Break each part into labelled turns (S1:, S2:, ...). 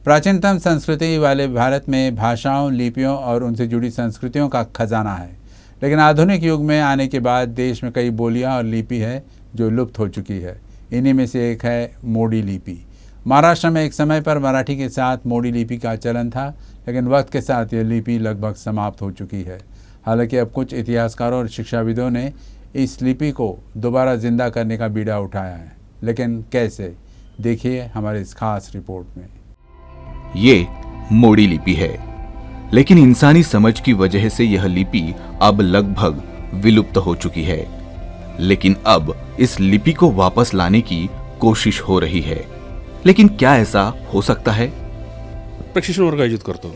S1: प्राचीनतम संस्कृति वाले भारत में भाषाओं, लिपियों और उनसे जुड़ी संस्कृतियों का खजाना है। लेकिन आधुनिक युग में आने के बाद देश में कई बोलियां और लिपि है जो लुप्त हो चुकी है। इन्हीं में से एक है मोडी लिपि। महाराष्ट्र में एक समय पर मराठी के साथ मोडी लिपि का चलन था, लेकिन वक्त के साथ यह लिपि लगभग समाप्त हो चुकी है। हालांकि अब कुछ इतिहासकारों और शिक्षाविदों ने इस लिपि को दोबारा जिंदा करने का बीड़ा उठाया है, लेकिन कैसे, देखिए हमारे इस खास रिपोर्ट में।
S2: ये मोडी लिपि है, लेकिन इंसानी समझ की वजह से यह लिपि अब लगभग विलुप्त हो चुकी है। लेकिन अब इस लिपि को वापस लाने की कोशिश हो रही है। लेकिन क्या ऐसा हो सकता है?
S3: प्रशिक्षण वर्ग आयोजित करतो।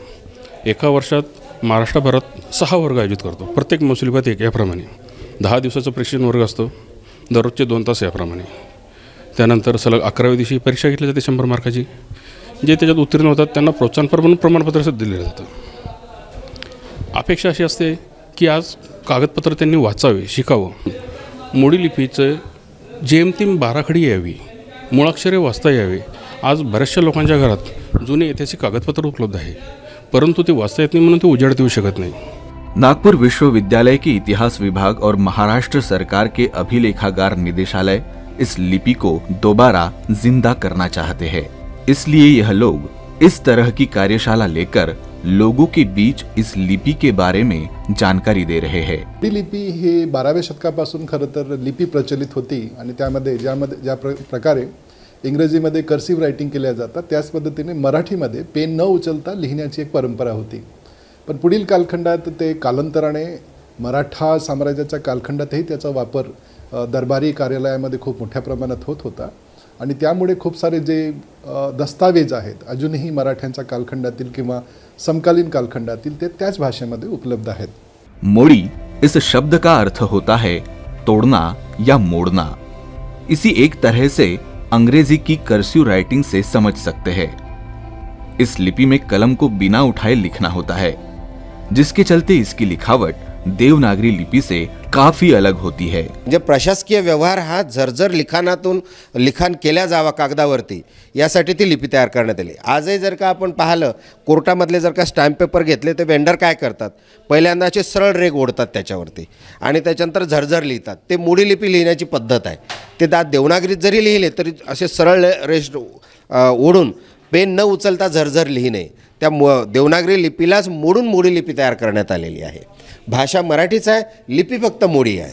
S3: एका वर्षात महाराष्ट्रभरात 6 वर्ग आयोजित करतो। प्रत्येक महसुलीबात एक याप्रमाणे 10 दिवसाचा प्रशिक्षण वर्ग असतो, दररोजचे 2 तास याप्रमाणे। त्यानंतर सलग 11व्या दिवशी परीक्षा घेतली जाते 100 मार्काची। जे त्याच्यात उत्तीर्ण होतात त्यांना प्रोत्साहनपर म्हणून प्रमाणपत्र सुद्धा दिले जातं। अपेक्षा अशी असते की आज कागदपत्र त्यांनी वाचावे, शिकावं। मोडी लिपीचं जेमतेम बाराखडी यावी, मुळाक्षरे वाचता यावे। आज बऱ्याचशा लोकांच्या घरात जुने ऐतिहासिक कागदपत्र उपलब्ध आहे, परंतु ते वाचता येत नाही म्हणून ते उजाड देऊ शकत नाही।
S2: नागपुर विश्वविद्यालय के इतिहास विभाग और महाराष्ट्र सरकार के अभिलेखागार निदेशालय इस लिपि को दोबारा जिंदा करना चाहते हैं। इसलिए यह लोग इस तरह की कार्यशाला लेकर लोगों के बीच इस लिपि के बारे में जानकारी दे रहे हैं।
S4: मोडी लिपी ही 12व्या शतकापासून खरं तर लिपी प्रचलित होती आणि त्यामध्ये ज्या प्रकारे इंग्रजीमध्ये कर्सिव्ह रायटिंग केल्या जातात त्याच पद्धतीने मराठीमध्ये पेन न उचलता लिहिण्याची एक परंपरा होती। पण पुढील कालखंडात ते कालांतराने मराठा साम्राज्याच्या कालखंडातही त्याचा वापर दरबारी कार्यालयामध्ये खूप मोठ्या प्रमाणात होत होता आणि त्यामुळे खूप सारे जे दस्तावेज आहेत अजूनही मराठ्यांच्या कालखंडातील किंवा समकालीन कालखंडातील ते त्याच भाषेमध्ये उपलब्ध आहेत।
S2: मोड़ी इस शब्द का अर्थ होता है तोड़ना या मोड़ना। इसी एक तरह से अंग्रेजी की कर्सिव राइटिंग से समझ सकते हैं। इस लिपि में कलम को बिना उठाए लिखना होता है, जिसके चलते इसकी लिखावट देवनागरी लिपि से काफी अलग होती है।
S5: जे प्रशासकीय व्यवहार हा झरझर लिखाणातून लिखाण केल्या जावा कागदावरती, यासाठी ती लिपी तयार करण्यात आली। आजही जर का आपण पाहिलं कोर्टामधले जर का स्टॅम्प पेपर घेतले तर वेंडर काय करतात, पहिल्यांदा असे सरळ रेघ ओढतात त्याच्यावरती आणि त्याच्यानंतर झरझर लिहितात। ते मोडी लिपी लिहिण्याची पद्धत आहे। ते देवनागरीत जरी लिहिले तरी असे सरळ रेष ओढून पेन न उचलता झरझर लिहिणे, त्या देवनागरी लिपीलाच मोडून मोडी लिपी तयार करण्यात आलेली आहे। भाषा मराठीच आहे, लिपि फक्त मोडी है।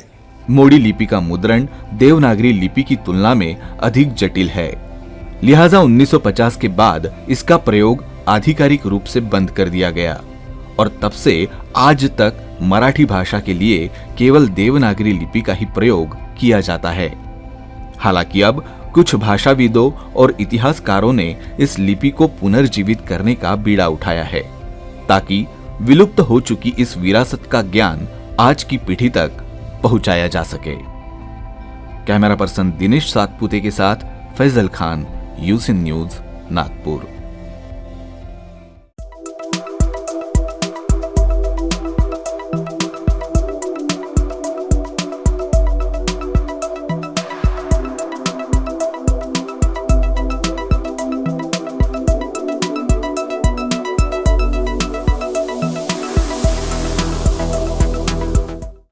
S2: मोडी लिपि का मुद्रण देवनागरी लिपि की तुलना में अधिक जटिल है, लिहाजा 1950 के बाद इसका प्रयोग आधिकारिक रूप से बंद कर दिया गया और तब से आज तक मराठी भाषा के लिए केवल देवनागरी लिपि का ही प्रयोग किया जाता है। हालांकि अब कुछ भाषाविदों और इतिहासकारों ने इस लिपि को पुनर्जीवित करने का बीड़ा उठाया है, ताकि विलुप्त हो चुकी इस विरासत का ज्ञान आज की पीढ़ी तक पहुंचाया जा सके। कैमरा पर्सन दिनेश सातपुते के साथ फैजल खान, यूसिन न्यूज, नागपुर।